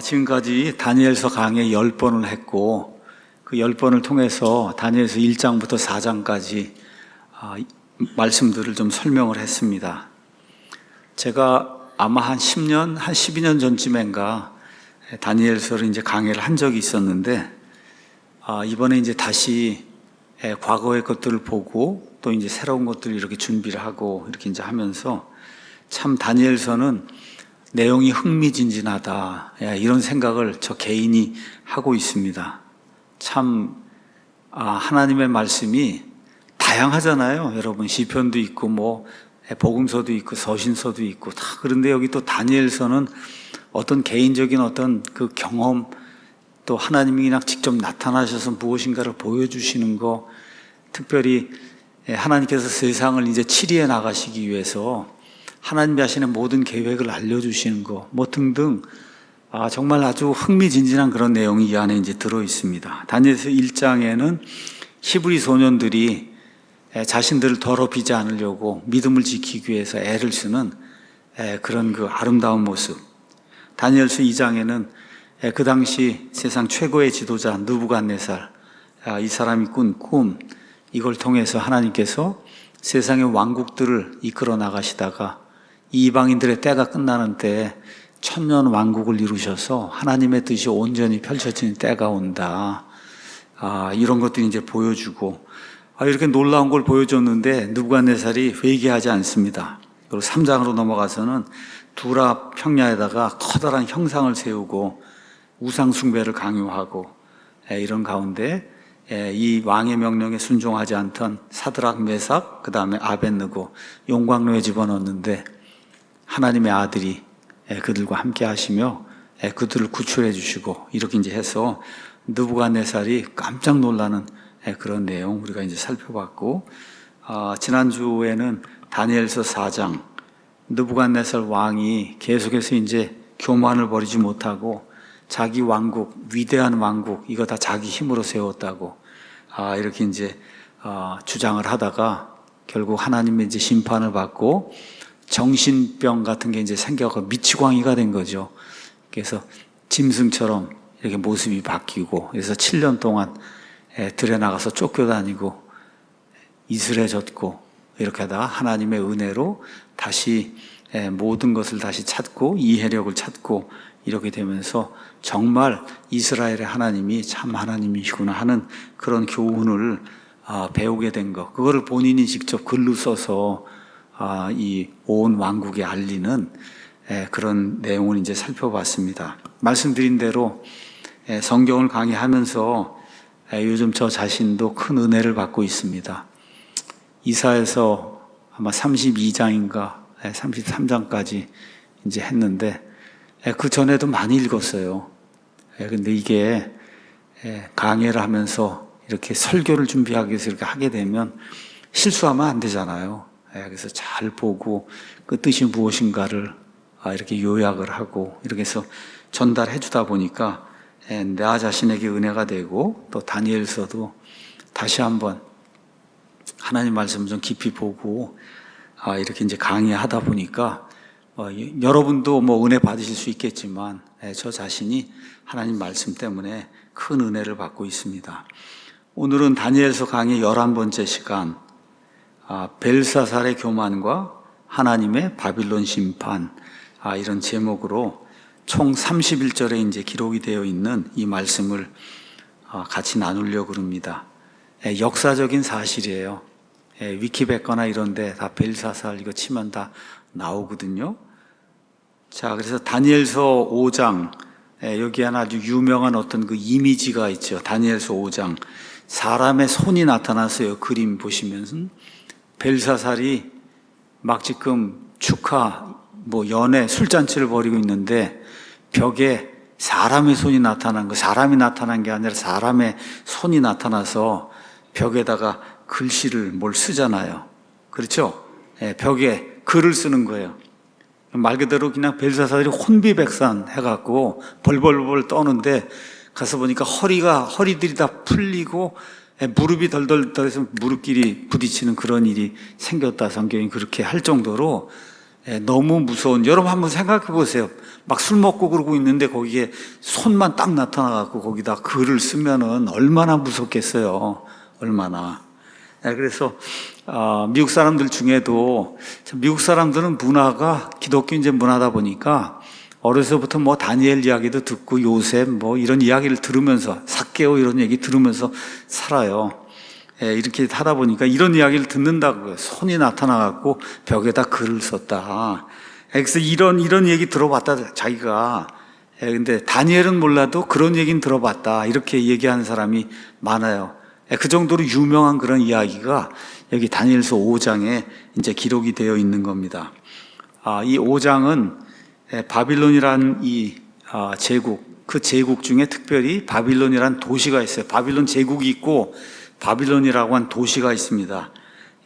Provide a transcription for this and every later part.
지금까지 다니엘서 강의 10번을 했고 그 10번을 통해서 다니엘서 1장부터 4장까지 말씀들을 좀 설명을 했습니다. 제가 아마 한 10년, 한 12년 전쯤인가 다니엘서를 이제 강의를 한 적이 있었는데 이번에 이제 다시 과거의 것들을 보고 또 이제 새로운 것들을 이렇게 준비를 하고 이렇게 이제 하면서 참 다니엘서는 내용이 흥미진진하다, 이런 생각을 저 개인이 하고 있습니다. 참 하나님의 말씀이 다양하잖아요. 여러분, 시편도 있고 뭐 복음서도 있고 서신서도 있고 다. 그런데 여기 또 다니엘서는 어떤 개인적인 어떤 그 경험, 또 하나님이 그냥 직접 나타나셔서 무엇인가를 보여주시는 거, 특별히 하나님께서 세상을 이제 치리해 나가시기 위해서 하나님이 하시는 모든 계획을 알려주시는 거, 뭐 등등, 정말 아주 흥미진진한 그런 내용이 이 안에 이제 들어 있습니다. 다니엘서 1장에는 히브리 소년들이 자신들을 더럽히지 않으려고 믿음을 지키기 위해서 애를 쓰는 그런 그 아름다운 모습. 다니엘서 2장에는 그 당시 세상 최고의 지도자 느부갓네살, 이 사람이 꾼 꿈, 이걸 통해서 하나님께서 세상의 왕국들을 이끌어 나가시다가 이방인들의 때가 끝나는 때에 천년 왕국을 이루셔서 하나님의 뜻이 온전히 펼쳐지는 때가 온다. 이런 것들이 이제 보여주고, 이렇게 놀라운 걸 보여줬는데 느부갓네살이 회개하지 않습니다. 그리고 3장으로 넘어가서는 두라 평야에다가 커다란 형상을 세우고 우상 숭배를 강요하고, 이런 가운데 이 왕의 명령에 순종하지 않던 사드락, 메삭, 그 다음에 아벳느고 용광로에 집어넣었는데 하나님의 아들이 그들과 함께 하시며 그들을 구출해 주시고, 이렇게 이제 해서 느부갓네살이 깜짝 놀라는 그런 내용 우리가 이제 살펴봤고, 지난주에는 다니엘서 4장, 느부갓네살 왕이 계속해서 이제 교만을 버리지 못하고 자기 왕국, 위대한 왕국, 이거 다 자기 힘으로 세웠다고 이렇게 이제 주장을 하다가 결국 하나님의 이제 심판을 받고 정신병 같은 게 이제 생겨서 미치광이가 된 거죠. 그래서 짐승처럼 이렇게 모습이 바뀌고, 그래서 7년 동안 들에 나가서 쫓겨다니고 이슬해졌고, 이렇게 하다가 하나님의 은혜로 다시 모든 것을 다시 찾고 이해력을 찾고 이렇게 되면서 정말 이스라엘의 하나님이 참 하나님이시구나 하는 그런 교훈을 배우게 된 것, 그거를 본인이 직접 글로 써서 이 온 왕국에 알리는 그런 내용을 이제 살펴봤습니다. 말씀드린 대로 성경을 강의하면서 요즘 저 자신도 큰 은혜를 받고 있습니다. 이사에서 아마 32장인가 33장까지 이제 했는데 그 전에도 많이 읽었어요. 근데 이게 강의를 하면서 이렇게 설교를 준비하기 위해서 이렇게 하게 되면 실수하면 안 되잖아요. 그래서 잘 보고 그 뜻이 무엇인가를 이렇게 요약을 하고 이렇게 해서 전달해 주다 보니까 나 자신에게 은혜가 되고, 또 다니엘서도 다시 한번 하나님 말씀을 좀 깊이 보고 이렇게 이제 강의하다 보니까 여러분도 뭐 은혜 받으실 수 있겠지만 저 자신이 하나님 말씀 때문에 큰 은혜를 받고 있습니다. 오늘은 다니엘서 강의 11번째 시간, 벨사살의 교만과 하나님의 바빌론 심판, 이런 제목으로 총 31절에 이제 기록이 되어 있는 이 말씀을 같이 나누려고 합니다. 역사적인 사실이에요. 위키백과나 이런 데 다 벨사살 이거 치면 다 나오거든요. 자, 그래서 다니엘서 5장, 여기 하나 아주 유명한 어떤 그 이미지가 있죠. 다니엘서 5장. 사람의 손이 나타났어요. 그림 보시면은. 벨사살이 막 지금 축하, 연애, 술잔치를 벌이고 있는데 벽에 사람의 손이 나타난 거, 사람이 나타난 게 아니라 사람의 손이 나타나서 벽에다가 글씨를 뭘 쓰잖아요. 그렇죠? 벽에 글을 쓰는 거예요. 말 그대로 그냥 벨사살이 혼비백산 해갖고 벌벌벌 떠는데 가서 보니까 허리들이 다 풀리고 무릎이 덜덜덜해서 무릎끼리 부딪히는 그런 일이 생겼다. 성경이 그렇게 할 정도로 너무 무서운, 여러분 한번 생각해 보세요. 막 술 먹고 그러고 있는데 거기에 손만 딱 나타나갖고 거기다 글을 쓰면은 얼마나 무섭겠어요. 얼마나. 그래서 미국 사람들 중에도, 미국 사람들은 문화가 기독교인제 문화다 보니까 어려서부터 뭐 다니엘 이야기도 듣고 요셉 뭐 이런 이야기를 들으면서, 삭개오 이런 얘기 들으면서 살아요. 이렇게 하다 보니까 이런 이야기를 듣는다고요. 손이 나타나갖고 벽에다 글을 썼다. 그래서 이런 얘기 들어봤다, 자기가. 근데 다니엘은 몰라도 그런 얘기는 들어봤다, 이렇게 얘기하는 사람이 많아요. 그 정도로 유명한 그런 이야기가 여기 다니엘서 5장에 이제 기록이 되어 있는 겁니다. 이 5장은 바빌론이란 이 제국, 그 제국 중에 특별히 바빌론이란 도시가 있어요. 바빌론 제국이 있고 바빌론이라고 한 도시가 있습니다.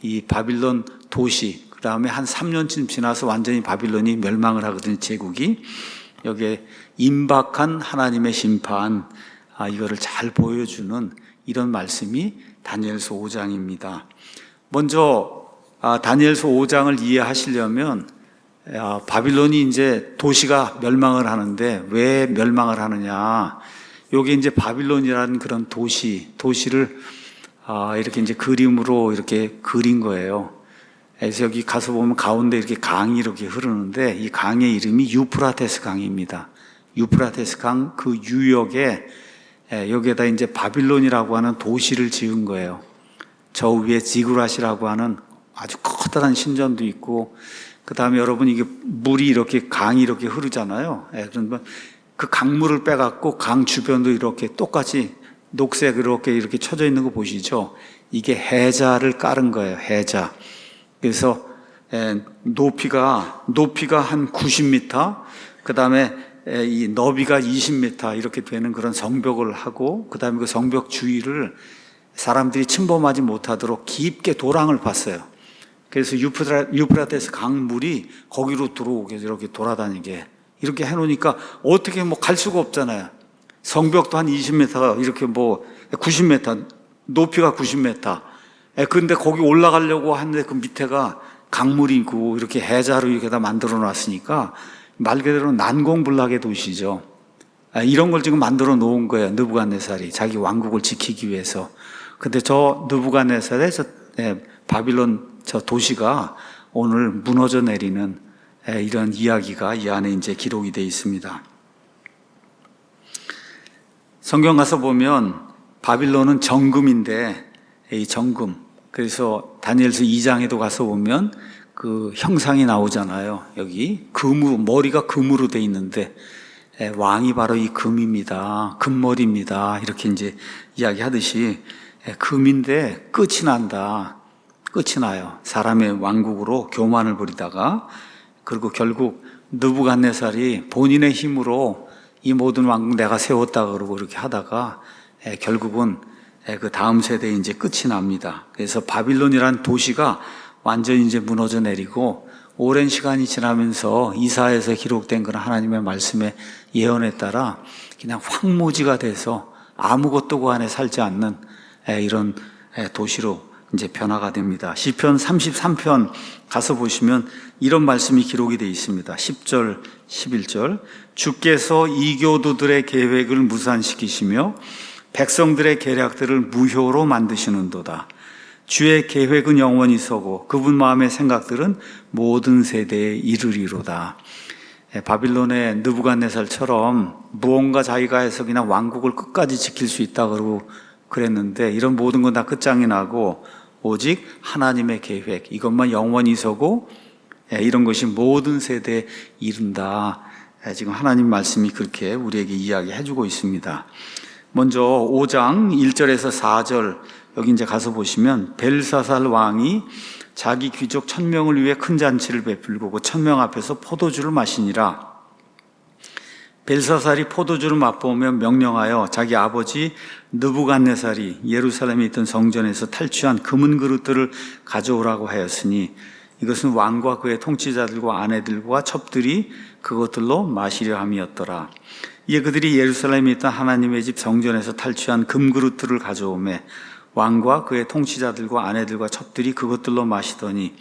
이 바빌론 도시, 그 다음에 한 3년쯤 지나서 완전히 바빌론이 멸망을 하거든요, 제국이. 여기에 임박한 하나님의 심판, 이거를 잘 보여주는 이런 말씀이 다니엘서 5장입니다. 먼저 다니엘서 5장을 이해하시려면 바빌론이 이제 도시가 멸망을 하는데 왜 멸망을 하느냐? 요게 이제 바빌론이라는 그런 도시를 이렇게 이제 그림으로 이렇게 그린 거예요. 그래서 여기 가서 보면 가운데 이렇게 강이 이렇게 흐르는데 이 강의 이름이 유프라테스 강입니다. 유프라테스 강 그 유역에 여기에다 이제 바빌론이라고 하는 도시를 지은 거예요. 저 위에 지구라시라고 하는 아주 커다란 신전도 있고, 그 다음에 여러분 이게 물이 이렇게 강이 이렇게 흐르잖아요. 그러면 그 강물을 빼갖고 강 주변도 이렇게 똑같이 녹색으로 이렇게 쳐져 있는 거 보시죠? 이게 해자를 깔은 거예요. 해자. 그래서 높이가 한 90m, 그 다음에 이 너비가 20m 이렇게 되는 그런 성벽을 하고, 그 다음에 그 성벽 주위를 사람들이 침범하지 못하도록 깊게 도랑을 팠어요. 그래서 유프라테스 강물이 거기로 들어오게 이렇게 돌아다니게 이렇게 해놓으니까 어떻게 뭐 갈 수가 없잖아요. 성벽도 한 20m, 이렇게 뭐 90m, 높이가 90m. 그런데 거기 올라가려고 하는데 그 밑에가 강물이고 이렇게 해자로 이렇게 다 만들어 놨으니까 말 그대로 난공불락의 도시죠. 이런 걸 지금 만들어 놓은 거예요. 느부갓네살이 자기 왕국을 지키기 위해서. 근데 저 느부갓네살의 바빌론 저 도시가 오늘 무너져 내리는 이런 이야기가 이 안에 이제 기록이 되어 있습니다. 성경 가서 보면 바빌론은 정금인데, 이 정금, 그래서 다니엘서 2장에도 가서 보면 그 형상이 나오잖아요. 여기 머리가 금으로 돼 있는데 왕이 바로 이 금입니다. 금머리입니다. 이렇게 이제 이야기하듯이 금인데 끝이 난다. 끝이 나요. 사람의 왕국으로 교만을 부리다가, 그리고 결국 느부갓네살이 본인의 힘으로 이 모든 왕국 내가 세웠다 그러고 이렇게 하다가 결국은 그 다음 세대에 이제 끝이 납니다. 그래서 바빌론이라는 도시가 완전히 이제 무너져 내리고, 오랜 시간이 지나면서 이사야에서 기록된 그런 하나님의 말씀의 예언에 따라 그냥 황무지가 돼서 아무것도 그 안에 살지 않는 이런 도시로 이제 변화가 됩니다. 시편 33편 가서 보시면 이런 말씀이 기록이 되어 있습니다. 10절, 11절. 주께서 이교도들의 계획을 무산시키시며 백성들의 계략들을 무효로 만드시는도다. 주의 계획은 영원히 서고 그분 마음의 생각들은 모든 세대에 이르리로다. 바빌론의 느부갓네살처럼 무언가 자기가 해서 그냥 왕국을 끝까지 지킬 수 있다 그러고 그랬는데, 이런 모든 건 다 끝장이 나고 오직 하나님의 계획, 이것만 영원히 서고 이런 것이 모든 세대에 이른다. 지금 하나님 말씀이 그렇게 우리에게 이야기해 주고 있습니다. 먼저 5장 1절에서 4절 여기 이제 가서 보시면, 벨사살 왕이 자기 귀족 1000명을 위해 큰 잔치를 베풀고 그 1000명 앞에서 포도주를 마시니라. 벨사살이 포도주를 맛보며 명령하여 자기 아버지 느부갓네살이 예루살렘에 있던 성전에서 탈취한 금은 그릇들을 가져오라고 하였으니, 이것은 왕과 그의 통치자들과 아내들과 첩들이 그것들로 마시려 함이었더라. 이에 그들이 예루살렘에 있던 하나님의 집 성전에서 탈취한 금그릇들을 가져오매 왕과 그의 통치자들과 아내들과 첩들이 그것들로 마시더니,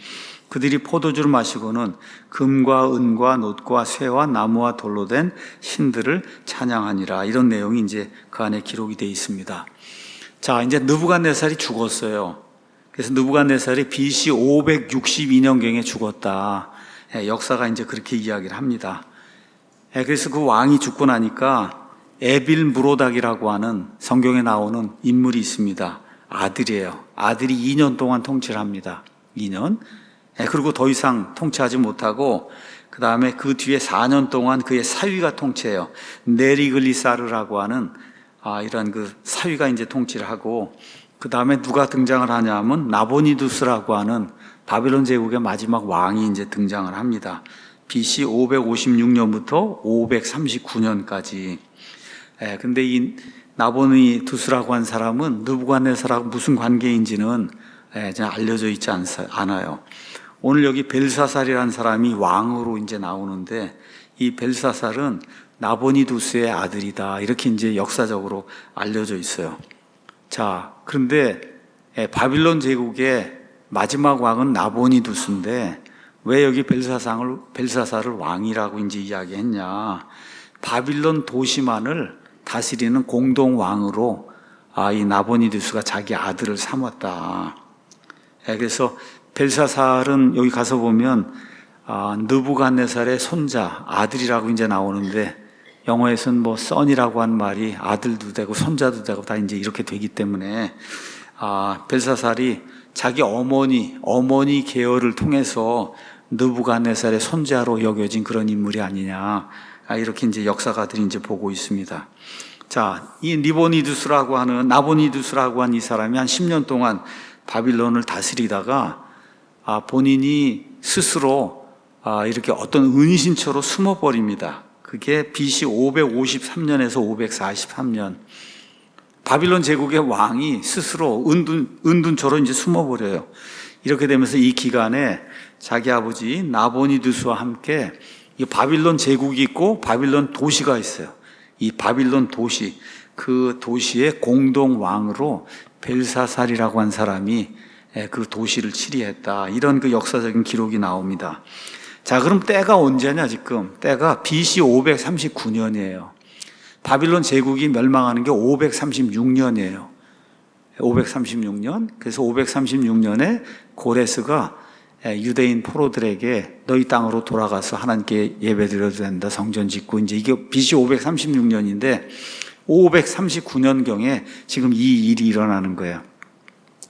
그들이 포도주를 마시고는 금과 은과 놋과 쇠와 나무와 돌로 된 신들을 찬양하니라. 이런 내용이 이제 그 안에 기록이 되어 있습니다. 자, 이제 느부갓네살이 죽었어요. 그래서 느부갓네살이 BC 562년경에 죽었다. 역사가 이제 그렇게 이야기를 합니다. 그래서 그 왕이 죽고 나니까 에빌 무로닥이라고 하는 성경에 나오는 인물이 있습니다. 아들이에요. 아들이 2년 동안 통치를 합니다. 2년. 그리고 더 이상 통치하지 못하고 그 다음에 그 뒤에 4년 동안 그의 사위가 통치해요. 네리글리사르라고 하는 이런 그 사위가 이제 통치를 하고, 그 다음에 누가 등장을 하냐면 나보니두스라고 하는 바빌론 제국의 마지막 왕이 이제 등장을 합니다. BC 556년부터 539년까지. 근데 이 나보니두스라고 한 사람은 느부갓네살하고 무슨 관계인지는 알려져 있지 않아요. 오늘 여기 벨사살이라는 사람이 왕으로 이제 나오는데, 이 벨사살은 나보니두스의 아들이다. 이렇게 이제 역사적으로 알려져 있어요. 자, 그런데 바빌론 제국의 마지막 왕은 나보니두스인데 왜 여기 벨사살을 왕이라고 이제 이야기했냐? 바빌론 도시만을 다스리는 공동 왕으로 이 나보니두스가 자기 아들을 삼았다. 그래서 벨사살은 여기 가서 보면 느부갓네살의 손자, 아들이라고 이제 나오는데, 영어에서는 뭐 son이라고 한 말이 아들도 되고 손자도 되고 다 이제 이렇게 되기 때문에 벨사살이 자기 어머니 계열을 통해서 느부갓네살의 손자로 여겨진 그런 인물이 아니냐, 이렇게 이제 역사가들이 이제 보고 있습니다. 자, 이 나보니두스라고 한 이 사람이 한 10년 동안 바빌론을 다스리다가 본인이 스스로 이렇게 어떤 은신처로 숨어버립니다. 그게 BC 553년에서 543년. 바빌론 제국의 왕이 스스로 은둔처로 이제 숨어버려요. 이렇게 되면서 이 기간에 자기 아버지 나보니두스와 함께 이 바빌론 제국이 있고 바빌론 도시가 있어요. 이 바빌론 도시, 그 도시의 공동 왕으로 벨사살이라고 한 사람이 그 도시를 치리했다. 이런 그 역사적인 기록이 나옵니다. 자, 그럼 때가 언제냐 지금? 때가 BC 539년이에요. 바빌론 제국이 멸망하는 게 536년이에요. 536년. 그래서 536년에 고레스가 유대인 포로들에게 너희 땅으로 돌아가서 하나님께 예배드려도 된다. 성전 짓고, 이제 이게 BC 536년인데 539년경에 지금 이 일이 일어나는 거예요.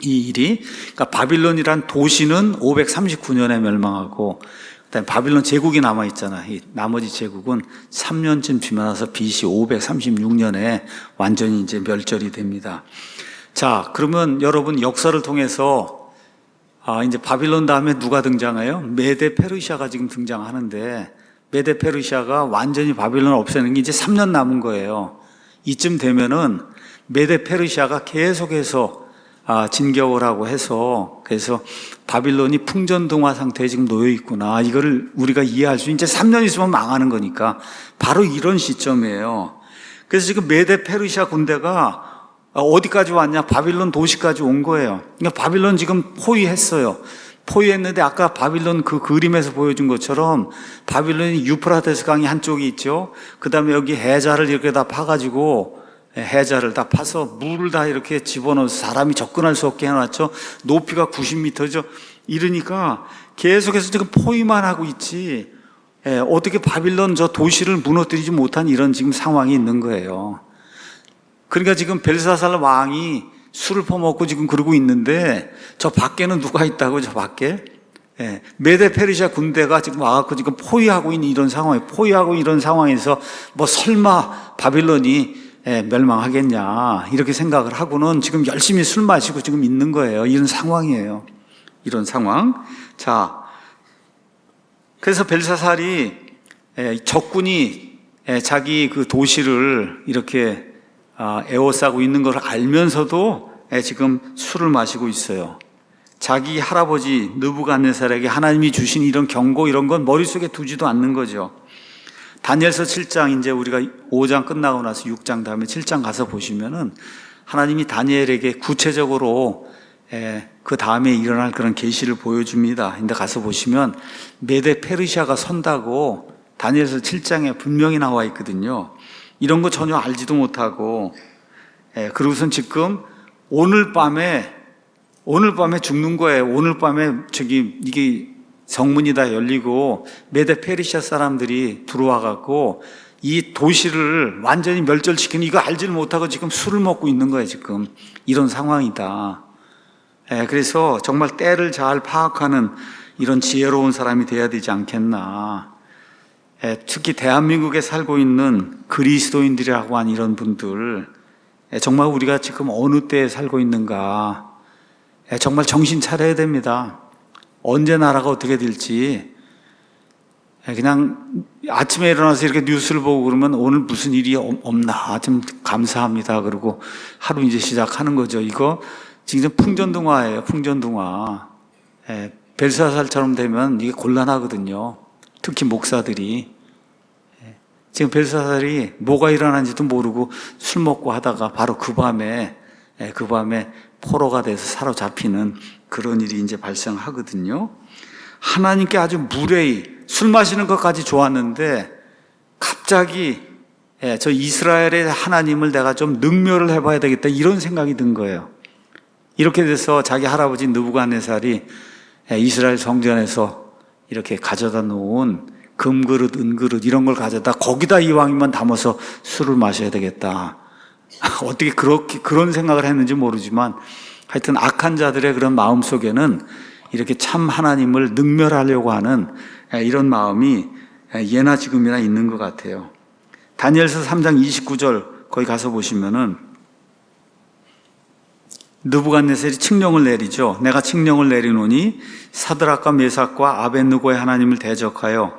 이 일이, 그러니까 바빌론이란 도시는 539년에 멸망하고, 그다음에 바빌론 제국이 남아있잖아. 이 나머지 제국은 3년쯤 지나서 BC 536년에 완전히 이제 멸절이 됩니다. 자, 그러면 여러분 역사를 통해서 이제 바빌론 다음에 누가 등장해요? 메데 페르시아가 지금 등장하는데, 메데 페르시아가 완전히 바빌론을 없애는 게 이제 3년 남은 거예요. 이쯤 되면은 메데 페르시아가 계속해서 진격을 하고 해서, 그래서 바빌론이 풍전등화 상태에 지금 놓여 있구나, 이거를 우리가 이해할 수, 이제 3년 있으면 망하는 거니까 바로 이런 시점이에요. 그래서 지금 메데 페르시아 군대가 어디까지 왔냐? 바빌론 도시까지 온 거예요. 그러니까 바빌론 지금 포위했어요. 포위했는데 아까 바빌론 그 그림에서 보여준 것처럼 바빌론이 유프라테스 강이 한쪽이 있죠. 그 다음에 여기 해자를 이렇게 다 파가지고, 해자를 다 파서 물을 다 이렇게 집어넣어서 사람이 접근할 수 없게 해놨죠. 높이가 90m죠. 이러니까 계속해서 지금 포위만 하고 있지, 어떻게 바빌론 저 도시를 무너뜨리지 못한 이런 지금 상황이 있는 거예요. 그러니까 지금 벨사살 왕이 술을 퍼먹고 지금 그러고 있는데, 저 밖에는 누가 있다고, 저 밖에? 메데 페르시아 군대가 지금 와갖고 지금 포위하고 있는 이런 상황에, 포위하고 이런 상황에서 뭐 설마 바빌론이 멸망하겠냐, 이렇게 생각을 하고는 지금 열심히 술 마시고 지금 있는 거예요. 이런 상황이에요. 이런 상황. 자, 그래서 벨사살이 적군이 자기 그 도시를 이렇게 에워싸고 있는 걸 알면서도 지금 술을 마시고 있어요. 자기 할아버지 느부갓네살에게 하나님이 주신 이런 경고, 이런 건 머릿속에 두지도 않는 거죠. 다니엘서 7장, 이제 우리가 5장 끝나고 나서 6장 다음에 7장 가서 보시면은 하나님이 다니엘에게 구체적으로 그 다음에 일어날 그런 계시를 보여줍니다. 근데 가서 보시면 메데 페르시아가 선다고 다니엘서 7장에 분명히 나와 있거든요. 이런 거 전혀 알지도 못하고, 그러고선 지금 오늘 밤에 죽는 거예요. 오늘 밤에 이게 성문이 다 열리고 메데 페르시아 사람들이 들어와 갖고 이 도시를 완전히 멸절시키는, 이거 알지를 못하고 지금 술을 먹고 있는 거예요. 지금 이런 상황이다. 그래서 정말 때를 잘 파악하는 이런 지혜로운 사람이 돼야 되지 않겠나. 특히 대한민국에 살고 있는 그리스도인들이라고 하는 이런 분들, 정말 우리가 지금 어느 때에 살고 있는가, 정말 정신 차려야 됩니다. 언제 나라가 어떻게 될지. 그냥 아침에 일어나서 이렇게 뉴스를 보고 그러면 오늘 무슨 일이 없나, 좀 감사합니다 그러고 하루 이제 시작하는 거죠. 이거 지금 풍전등화예요. 풍전등화. 벨사살처럼 되면 이게 곤란하거든요. 특히 목사들이. 지금 벨사살이 뭐가 일어난지도 모르고 술 먹고 하다가 바로 그 밤에 포로가 돼서 사로잡히는 그런 일이 이제 발생하거든요. 하나님께 아주 무례히 술 마시는 것까지 좋았는데 갑자기 저 이스라엘의 하나님을 내가 좀 능멸을 해봐야 되겠다, 이런 생각이 든 거예요. 이렇게 돼서 자기 할아버지 느부갓네살이 이스라엘 성전에서 이렇게 가져다 놓은 금그릇, 은그릇 이런 걸 가져다 거기다 이왕이면 담아서 술을 마셔야 되겠다. 어떻게 그런 생각을 했는지 모르지만 하여튼 악한 자들의 그런 마음 속에는 이렇게 참 하나님을 능멸하려고 하는 이런 마음이 예나 지금이나 있는 것 같아요. 다니엘서 3장 29절 거기 가서 보시면은 느부갓네살이 칙령을 내리죠. 내가 칙령을 내리노니 사드락과 메삭과 아벳느고의 하나님을 대적하여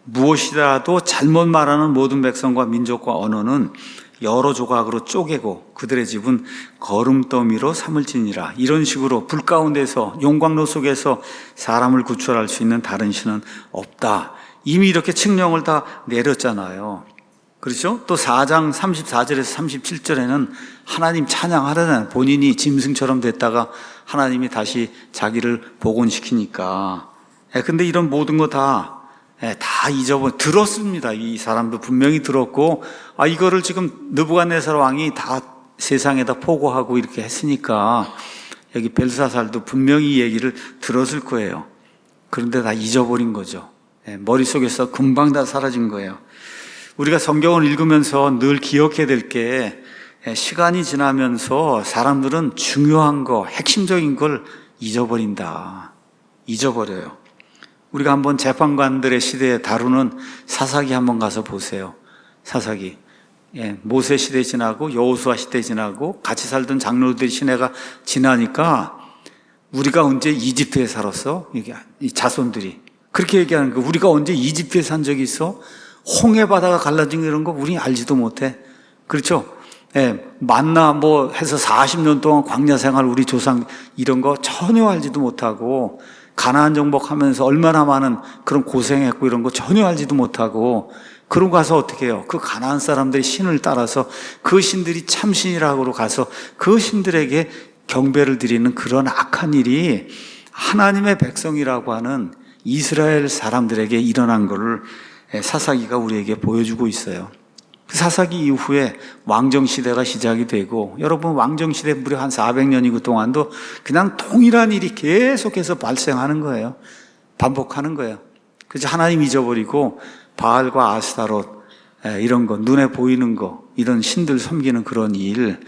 무엇이라도 잘못 말하는 모든 백성과 민족과 언어는 여러 조각으로 쪼개고 그들의 집은 거름더미로 삼을지니라. 이런 식으로 불 가운데서 용광로 속에서 사람을 구출할 수 있는 다른 신은 없다. 이미 이렇게 칙령을 다 내렸잖아요. 그렇죠? 또 4장 34절에서 37절에는 하나님 찬양하잖아요. 본인이 짐승처럼 됐다가 하나님이 다시 자기를 복원시키니까. 근데 이런 모든 거 다 들었습니다. 이 사람도 분명히 들었고, 이거를 지금 느부갓네살 왕이 다 세상에다 포고하고 이렇게 했으니까 여기 벨사살도 분명히 얘기를 들었을 거예요. 그런데 다 잊어버린 거죠. 머릿속에서 금방 다 사라진 거예요. 우리가 성경을 읽으면서 늘 기억해야 될 게, 시간이 지나면서 사람들은 중요한 거, 핵심적인 걸 잊어버린다. 잊어버려요. 우리가 한번 재판관들의 시대에 다루는 사사기 한번 가서 보세요. 사사기. 모세 시대 지나고 여호수아 시대 지나고 같이 살던 장로들의 시대가 지나니까 우리가 언제 이집트에 살았어? 이 자손들이. 그렇게 얘기하는 거. 우리가 언제 이집트에 산 적이 있어? 홍해 바다가 갈라진 거 이런 거 우리 알지도 못해. 그렇죠? 만나 해서 40년 동안 광야 생활 우리 조상 이런 거 전혀 알지도 못하고, 가나안 정복하면서 얼마나 많은 그런 고생했고 이런 거 전혀 알지도 못하고, 그러고 가서 어떻게 해요? 그 가나안 사람들의 신을 따라서 그 신들이 참신이라고 가서 그 신들에게 경배를 드리는 그런 악한 일이 하나님의 백성이라고 하는 이스라엘 사람들에게 일어난 것을 사사기가 우리에게 보여주고 있어요. 그 사사기 이후에 왕정시대가 시작이 되고, 여러분 왕정시대 무려 한 400년이 그 동안도 그냥 동일한 일이 계속해서 발생하는 거예요. 반복하는 거예요. 그래서 하나님 잊어버리고 바알과 아스타롯 이런 거, 눈에 보이는 거, 이런 신들 섬기는 그런 일,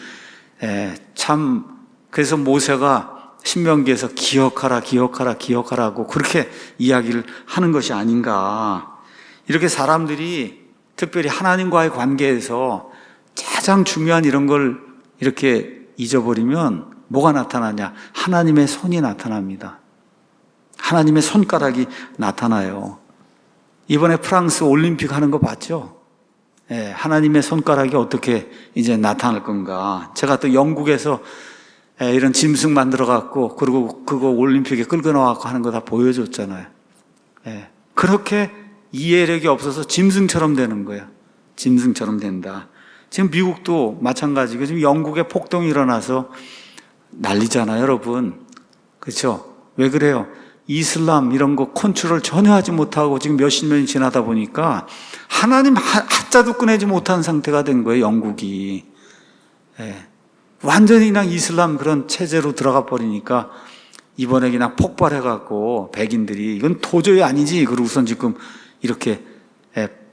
그래서 모세가 신명기에서 기억하라고 그렇게 이야기를 하는 것이 아닌가. 이렇게 사람들이 특별히 하나님과의 관계에서 가장 중요한 이런 걸 이렇게 잊어버리면 뭐가 나타나냐? 하나님의 손이 나타납니다. 하나님의 손가락이 나타나요. 이번에 프랑스 올림픽 하는 거 봤죠? 하나님의 손가락이 어떻게 이제 나타날 건가. 제가 또 영국에서 이런 짐승 만들어 갖고 그리고 그거 올림픽에 끌고 나와서 하는 거 다 보여줬잖아요. 그렇게 이해력이 없어서 짐승처럼 되는 거예요. 짐승처럼 된다. 지금 미국도 마찬가지고 지금 영국에 폭동이 일어나서 난리잖아요, 여러분. 그렇죠? 왜 그래요? 이슬람 이런 거 컨트롤 전혀 하지 못하고 지금 몇십 년이 지나다 보니까 하나님 하자도 꺼내지 못하는 상태가 된 거예요, 영국이. 예. 완전히 그냥 이슬람 그런 체제로 들어가 버리니까 이번에 그냥 폭발해갖고 백인들이 이건 도저히 아니지. 그리고 우선 지금 이렇게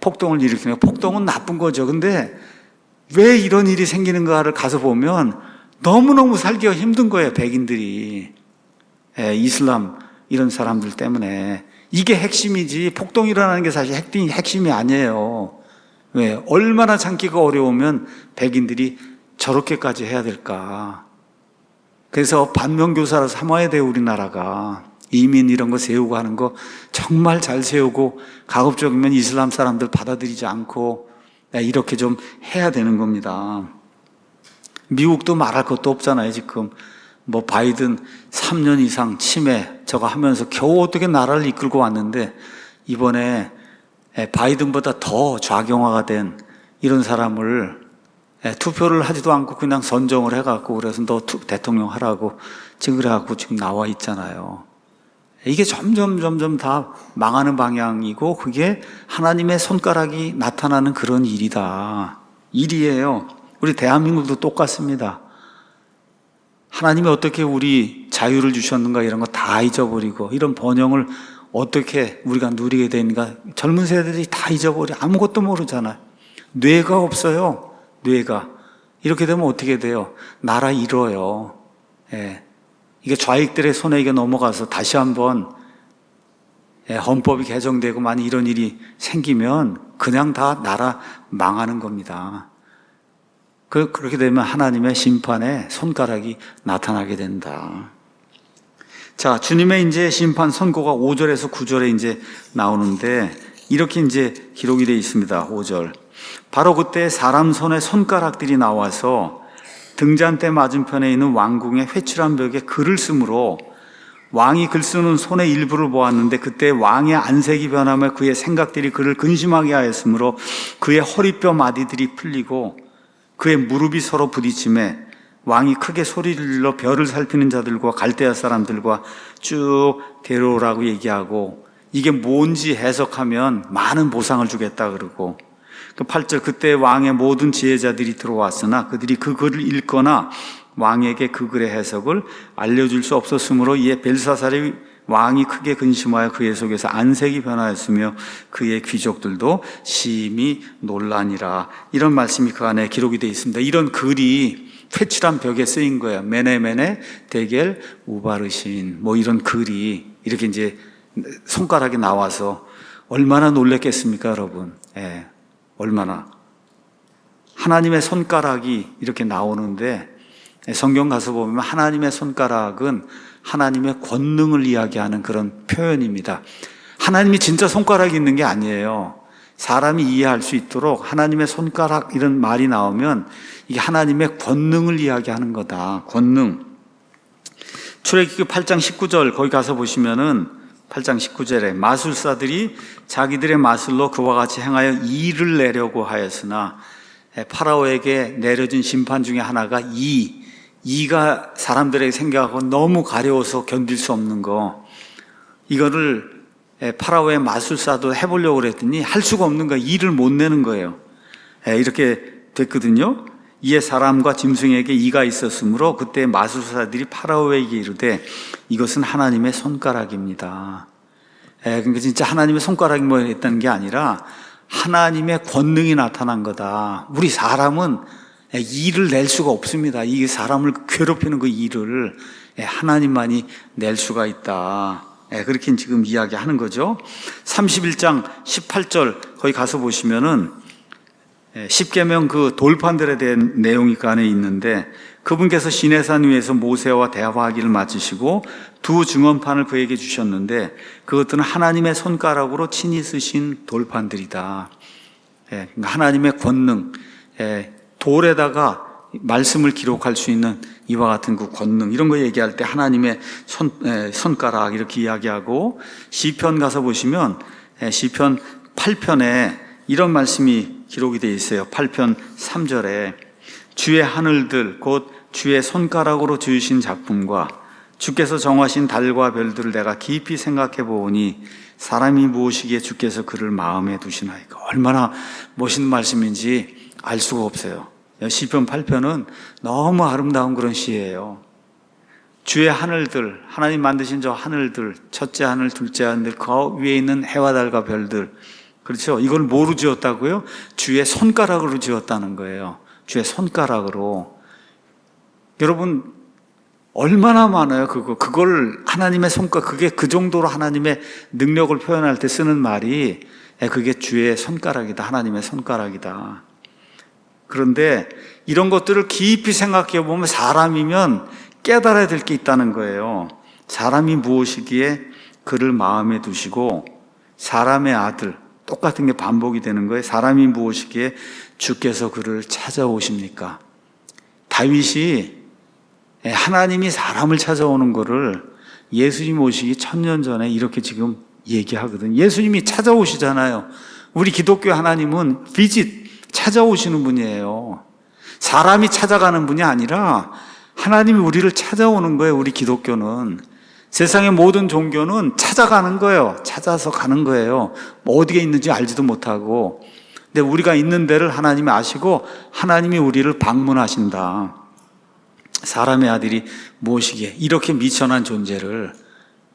폭동을 일으키는, 폭동은 나쁜 거죠. 근데 왜 이런 일이 생기는가를 가서 보면 너무너무 살기가 힘든 거예요, 백인들이. 이슬람 이런 사람들 때문에. 이게 핵심이지 폭동이 일어나는 게 사실 핵심이 아니에요. 왜? 얼마나 참기가 어려우면 백인들이 저렇게까지 해야 될까. 그래서 반면교사로 삼아야 돼요, 우리나라가. 이민 이런 거 세우고 하는 거 정말 잘 세우고, 가급적이면 이슬람 사람들 받아들이지 않고 이렇게 좀 해야 되는 겁니다. 미국도 말할 것도 없잖아요, 지금. 뭐 바이든 3년 이상 치매 저거 하면서 겨우 어떻게 나라를 이끌고 왔는데, 이번에 바이든보다 더 좌경화가 된 이런 사람을 투표를 하지도 않고 그냥 선정을 해갖고, 그래서 너 대통령 하라고 지금 그래갖고 지금 나와 있잖아요. 이게 점점 다 망하는 방향이고, 그게 하나님의 손가락이 나타나는 그런 일이에요. 우리 대한민국도 똑같습니다. 하나님이 어떻게 우리 자유를 주셨는가 이런 거 다 잊어버리고, 이런 번영을 어떻게 우리가 누리게 되는가 젊은 세대들이 다 잊어버려. 아무것도 모르잖아요. 뇌가 없어요. 뇌가. 이렇게 되면 어떻게 돼요? 나라 잃어요. 이게 좌익들의 손에 이게 넘어가서 다시 한번 헌법이 개정되고 만약 이런 일이 생기면 그냥 다 나라 망하는 겁니다. 그렇게 되면 하나님의 심판의 손가락이 나타나게 된다. 자, 주님의 이제 심판 선고가 5절에서 9절에 이제 나오는데, 이렇게 이제 기록이 되어 있습니다. 5절. 바로 그때 사람 손에 손가락들이 나와서 등잔대 맞은편에 있는 왕궁의 회칠한 벽에 글을 쓰므로, 왕이 글 쓰는 손의 일부를 보았는데, 그때 왕의 안색이 변하며 그의 생각들이 그를 근심하게 하였으므로 그의 허리뼈 마디들이 풀리고 그의 무릎이 서로 부딪히매 왕이 크게 소리를 질러 별을 살피는 자들과 갈대아 사람들과 쭉 데려오라고 얘기하고, 이게 뭔지 해석하면 많은 보상을 주겠다 그러고, 그 8절, 그때 왕의 모든 지혜자들이 들어왔으나 그들이 그 글을 읽거나 왕에게 그 글의 해석을 알려줄 수 없었으므로 이에 벨사살이 왕이 크게 근심하여 그의 속에서 안색이 변하였으며 그의 귀족들도 심히 놀라니라. 이런 말씀이 그 안에 기록이 되어 있습니다. 이런 글이 회칠한 벽에 쓰인 거예요. 메네 데겔 우바르신, 뭐 이런 글이 이렇게 이제 손가락에 나와서 얼마나 놀랬겠습니까, 여러분? 얼마나. 하나님의 손가락이 이렇게 나오는데, 성경 가서 보면 하나님의 손가락은 하나님의 권능을 이야기하는 그런 표현입니다. 하나님이 진짜 손가락이 있는 게 아니에요. 사람이 이해할 수 있도록 하나님의 손가락 이런 말이 나오면 이게 하나님의 권능을 이야기하는 거다. 권능. 출애굽기 8장 19절 거기 가서 보시면은 8장 19절에 마술사들이 자기들의 마술로 그와 같이 행하여 이를 내려고 하였으나, 파라오에게 내려진 심판 중에 하나가 이가 사람들에게 생겨가고 너무 가려워서 견딜 수 없는 거, 이거를 파라오의 마술사도 해보려고 그랬더니 할 수가 없는 거예요. 이를 못 내는 거예요. 이렇게 됐거든요. 이에 사람과 짐승에게 이가 있었으므로 그때 마술사들이 파라오에게 이르되 이것은 하나님의 손가락입니다. 그러니까 진짜 하나님의 손가락이 뭐 했다는 게 아니라 하나님의 권능이 나타난 거다. 우리 사람은 이를 낼 수가 없습니다. 이 사람을 괴롭히는 그 이를 하나님만이 낼 수가 있다. 그렇게 지금 이야기하는 거죠. 31장 18절 거기 가서 보시면은 십계명 그 돌판들에 대한 내용이 그 안에 있는데, 그분께서 시내산 위에서 모세와 대화하기를 마치시고 두 증언판을 그에게 주셨는데 그것들은 하나님의 손가락으로 친히 쓰신 돌판들이다. 하나님의 권능, 돌에다가 말씀을 기록할 수 있는 이와 같은 그 권능, 이런 거 얘기할 때 하나님의 손가락 이렇게 이야기하고, 시편 가서 보시면 시편 8편에 이런 말씀이 기록이 되어 있어요. 8편 3절에 주의 하늘들 곧 주의 손가락으로 지으신 작품과 주께서 정하신 달과 별들을 내가 깊이 생각해 보니 사람이 무엇이기에 주께서 그를 마음에 두시나이까. 얼마나 멋있는 말씀인지 알 수가 없어요. 시편 8편은 너무 아름다운 그런 시예요. 주의 하늘들, 하나님 만드신 저 하늘들, 첫째 하늘, 둘째 하늘, 그 위에 있는 해와 달과 별들, 그렇죠? 이걸 뭐로 지었다고요? 주의 손가락으로 지었다는 거예요. 주의 손가락으로. 여러분, 얼마나 많아요, 그걸 하나님의 손가락, 그게 그 정도로 하나님의 능력을 표현할 때 쓰는 말이, 그게 주의 손가락이다, 하나님의 손가락이다. 그런데 이런 것들을 깊이 생각해 보면 사람이면 깨달아야 될 게 있다는 거예요. 사람이 무엇이기에 그를 마음에 두시고, 사람의 아들, 똑같은 게 반복이 되는 거예요. 사람이 무엇이기에 주께서 그를 찾아오십니까? 다윗이 하나님이 사람을 찾아오는 거를 예수님 오시기 1000년 전에 이렇게 지금 얘기하거든요. 예수님이 찾아오시잖아요. 우리 기독교 하나님은 비짓, 찾아오시는 분이에요. 사람이 찾아가는 분이 아니라 하나님이 우리를 찾아오는 거예요. 우리 기독교는. 세상의 모든 종교는 찾아가는 거예요. 찾아서 가는 거예요. 뭐 어디에 있는지 알지도 못하고. 근데 우리가 있는 데를 하나님이 아시고 하나님이 우리를 방문하신다. 사람의 아들이 무엇이기에 이렇게 미천한 존재를,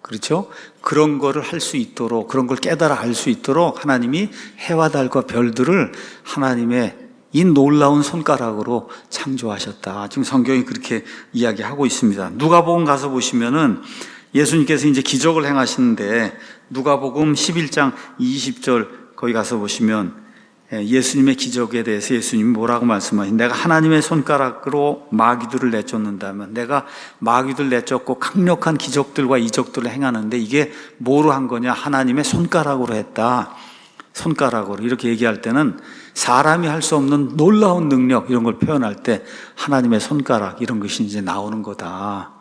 그렇죠? 그런 거를 할 수 있도록, 그런 걸 깨달아 알 수 있도록 하나님이 해와 달과 별들을 하나님의 이 놀라운 손가락으로 창조하셨다. 지금 성경이 그렇게 이야기하고 있습니다. 누가복음 가서 보시면은 예수님께서 이제 기적을 행하시는데 누가복음 11장 20절 거기 가서 보시면 예수님의 기적에 대해서 예수님이 뭐라고 말씀하시냐. 내가 하나님의 손가락으로 마귀들을 내쫓는다면, 내가 마귀들 내쫓고 강력한 기적들과 이적들을 행하는데 이게 뭐로 한 거냐? 하나님의 손가락으로 했다. 손가락으로. 이렇게 얘기할 때는 사람이 할 수 없는 놀라운 능력, 이런 걸 표현할 때 하나님의 손가락, 이런 것이 이제 나오는 거다.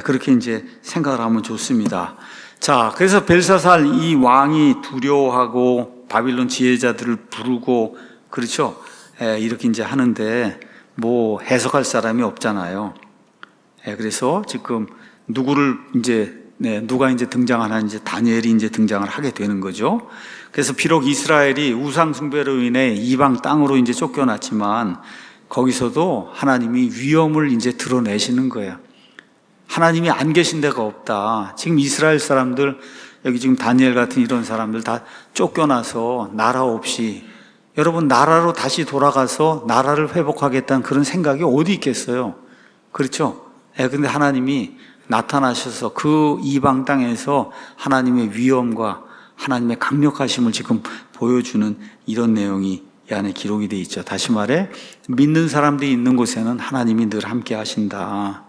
그렇게 이제 생각을 하면 좋습니다. 자, 그래서 벨사살 이 왕이 두려워하고 바빌론 지혜자들을 부르고, 그렇죠? 이렇게 이제 하는데 뭐 해석할 사람이 없잖아요. 그래서 지금 누가 이제 등장하나, 이제 다니엘이 이제 등장을 하게 되는 거죠. 그래서 비록 이스라엘이 우상 숭배로 인해 이방 땅으로 이제 쫓겨났지만 거기서도 하나님이 위엄을 이제 드러내시는 거예요. 하나님이 안 계신 데가 없다. 지금 이스라엘 사람들, 여기 지금 다니엘 같은 이런 사람들 다 쫓겨나서 나라 없이, 여러분 나라로 다시 돌아가서 나라를 회복하겠다는 그런 생각이 어디 있겠어요? 그렇죠? 근데 하나님이 나타나셔서 그 이방 땅에서 하나님의 위엄과 하나님의 강력하심을 지금 보여주는 이런 내용이 이 안에 기록이 되어 있죠. 다시 말해, 믿는 사람들이 있는 곳에는 하나님이 늘 함께 하신다.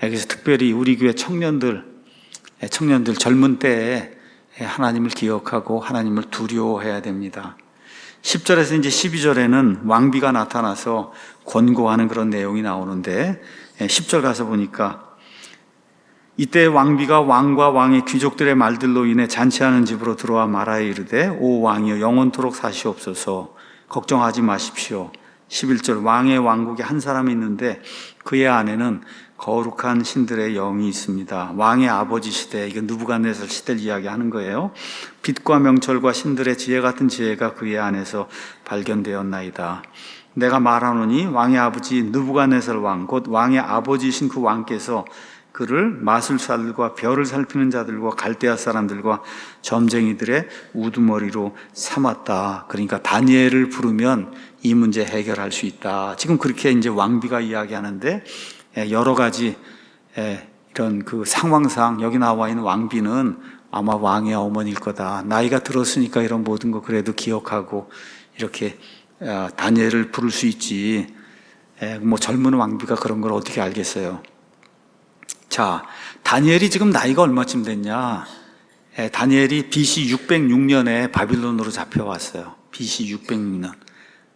그래서 특별히 우리 교회 청년들 젊은 때에 하나님을 기억하고 하나님을 두려워해야 됩니다. 10절에서 이제 12절에는 왕비가 나타나서 권고하는 그런 내용이 나오는데 10절 가서 보니까 이때 왕비가 왕과 왕의 귀족들의 말들로 인해 잔치하는 집으로 들어와 말하여 이르되 오 왕이여 영원토록 사시옵소서 걱정하지 마십시오. 11절 왕의 왕국에 한 사람이 있는데 그의 안에는 거룩한 신들의 영이 있습니다. 왕의 아버지 시대, 이게 느부갓네살 시대를 이야기하는 거예요. 빛과 명철과 신들의 지혜 같은 지혜가 그의 안에서 발견되었나이다. 내가 말하노니 왕의 아버지 느부갓네살 왕, 곧 왕의 아버지이신 그 왕께서 그를 마술사들과 별을 살피는 자들과 갈대아 사람들과 점쟁이들의 우두머리로 삼았다. 그러니까 다니엘을 부르면 이 문제 해결할 수 있다. 지금 그렇게 이제 왕비가 이야기하는데 여러 가지 이런 그 상황상 여기 나와 있는 왕비는 아마 왕의 어머니일 거다. 나이가 들었으니까 이런 모든 거 그래도 기억하고 이렇게 다니엘을 부를 수 있지. 뭐 젊은 왕비가 그런 걸 어떻게 알겠어요? 자, 다니엘이 지금 나이가 얼마쯤 됐냐? 다니엘이 BC 606년에 바빌론으로 잡혀왔어요. BC 606년.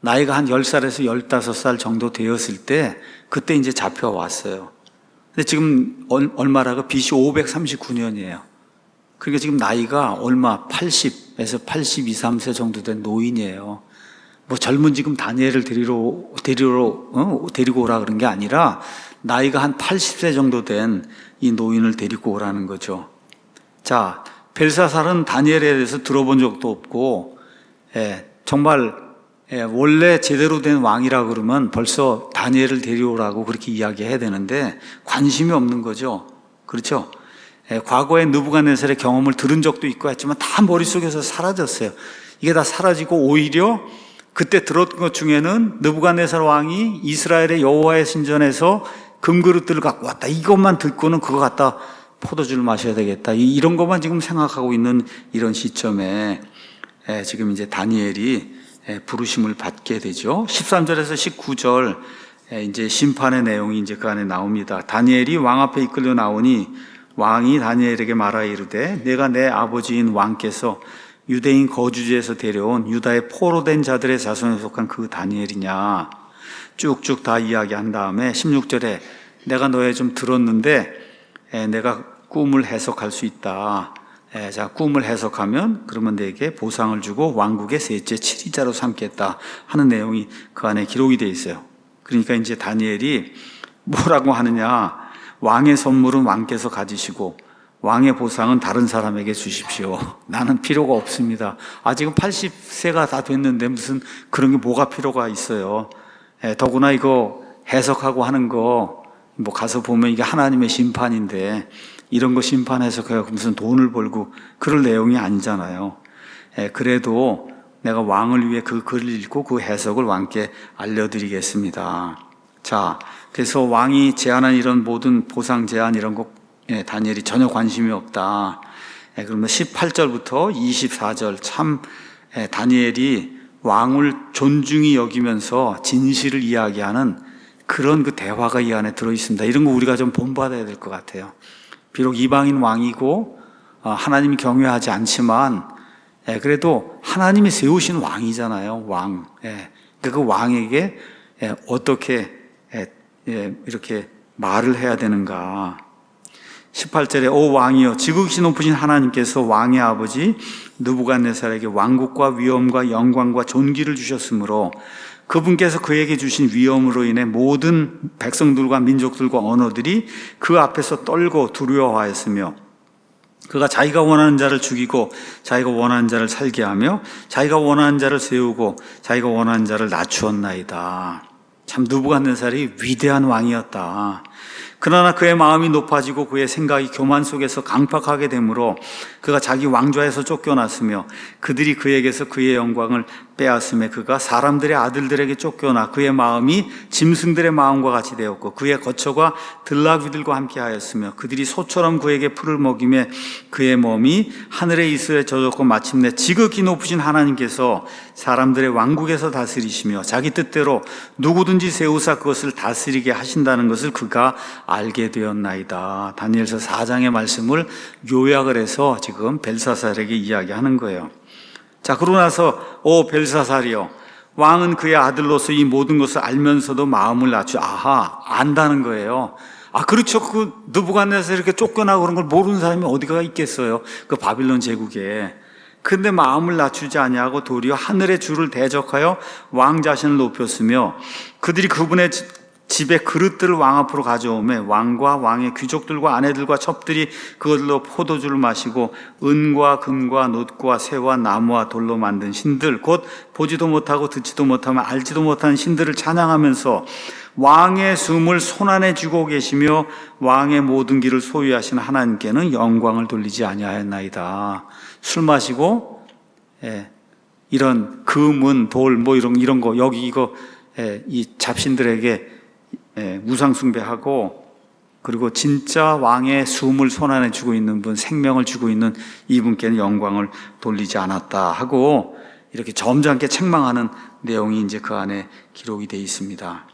나이가 한 10살에서 15살 정도 되었을 때 그때 이제 잡혀왔어요. 근데 지금 얼마라고? BC 539년이에요. 그러니까 지금 나이가 얼마? 80에서 82, 3세 정도 된 노인이에요. 뭐 젊은 지금 다니엘을 데리고 오라 그런 게 아니라 나이가 한 80세 정도 된 이 노인을 데리고 오라는 거죠. 자, 벨사살은 다니엘에 대해서 들어본 적도 없고, 정말 원래 제대로 된 왕이라 그러면 벌써 다니엘을 데려오라고 그렇게 이야기해야 되는데 관심이 없는 거죠. 그렇죠? 과거에 느부갓네살의 경험을 들은 적도 있고 했지만 다 머릿속에서 사라졌어요. 이게 다 사라지고 오히려 그때 들었던 것 중에는 느부갓네살 왕이 이스라엘의 여호와의 신전에서 금그릇들을 갖고 왔다. 이것만 듣고는 그거 갖다 포도주를 마셔야 되겠다. 이런 것만 지금 생각하고 있는 이런 시점에 지금 이제 다니엘이 부르심을 받게 되죠. 13절에서 19절 이제 심판의 내용이 이제 그 안에 나옵니다. 다니엘이 왕 앞에 이끌려 나오니 왕이 다니엘에게 말하여 이르되 내가 내 아버지인 왕께서 유대인 거주지에서 데려온 유다의 포로된 자들의 자손에 속한 그 다니엘이냐. 쭉쭉 다 이야기한 다음에 16절에 내가 너의 좀 들었는데 내가 꿈을 해석할 수 있다. 자, 꿈을 해석하면 그러면 내게 보상을 주고 왕국의 셋째 7위자로 삼겠다 하는 내용이 그 안에 기록이 되어 있어요. 그러니까 이제 다니엘이 뭐라고 하느냐. 왕의 선물은 왕께서 가지시고 왕의 보상은 다른 사람에게 주십시오. 나는 필요가 없습니다. 지금 80세가 다 됐는데 무슨 그런 게 뭐가 필요가 있어요. 더구나 이거 해석하고 하는 거 뭐 가서 보면 이게 하나님의 심판인데 이런 거 심판 해석해서 무슨 돈을 벌고 그럴 내용이 아니잖아요. 그래도 내가 왕을 위해 그 글을 읽고 그 해석을 왕께 알려드리겠습니다. 자, 그래서 왕이 제안한 이런 모든 보상 제안 이런 거 다니엘이 전혀 관심이 없다. 그러면 18절부터 24절 참 다니엘이 왕을 존중히 여기면서 진실을 이야기하는 그런 그 대화가 이 안에 들어있습니다. 이런 거 우리가 좀 본받아야 될 것 같아요. 비록 이방인 왕이고 하나님이 경외하지 않지만 그래도 하나님이 세우신 왕이잖아요. 왕. 그 왕에게 어떻게 이렇게 말을 해야 되는가. 18절에 오 왕이여 지극히 높으신 하나님께서 왕의 아버지 느부갓네살에게 왕국과 위엄과 영광과 존귀를 주셨으므로 그분께서 그에게 주신 위엄으로 인해 모든 백성들과 민족들과 언어들이 그 앞에서 떨고 두려워하였으며 그가 자기가 원하는 자를 죽이고 자기가 원하는 자를 살게 하며 자기가 원하는 자를 세우고 자기가 원하는 자를 낮추었나이다. 참 느부갓네살이 위대한 왕이었다. 그러나 그의 마음이 높아지고 그의 생각이 교만 속에서 강팍하게 되므로 그가 자기 왕좌에서 쫓겨났으며 그들이 그에게서 그의 영광을 빼앗음에 그가 사람들의 아들들에게 쫓겨나 그의 마음이 짐승들의 마음과 같이 되었고 그의 거처가 들나귀들과 함께 하였으며 그들이 소처럼 그에게 풀을 먹이며 그의 몸이 하늘의 이슬에 젖었고 마침내 지극히 높으신 하나님께서 사람들의 왕국에서 다스리시며 자기 뜻대로 누구든지 세우사 그것을 다스리게 하신다는 것을 그가 알게 되었나이다. 다니엘서 4장의 말씀을 요약을 해서 지금 벨사살에게 이야기하는 거예요. 자, 그러고 나서 벨사살이요 왕은 그의 아들로서 이 모든 것을 알면서도 마음을 낮추 안다는 거예요. 그렇죠. 그 느부갓네살 이렇게 쫓겨나고 그런 걸 모르는 사람이 어디가 있겠어요. 그 바빌론 제국에. 근데 마음을 낮추지 아니하고 도리어 하늘의 주를 대적하여 왕 자신을 높였으며 그들이 그분의 집에 그릇들을 왕 앞으로 가져오매 왕과 왕의 귀족들과 아내들과 첩들이 그것들로 포도주를 마시고 은과 금과 놋과 쇠와 나무와 돌로 만든 신들 곧 보지도 못하고 듣지도 못하며 알지도 못하는 신들을 찬양하면서 왕의 숨을 손안에 쥐고 계시며 왕의 모든 길을 소유하시는 하나님께는 영광을 돌리지 아니하였나이다. 술 마시고 이런 금은 돌 뭐 이런 거 여기 이거 이 잡신들에게 우상 숭배하고 그리고 진짜 왕의 숨을 손안에 쥐고 있는 분, 생명을 쥐고 있는 이분께는 영광을 돌리지 않았다 하고 이렇게 점잖게 책망하는 내용이 이제 그 안에 기록이 되어 있습니다.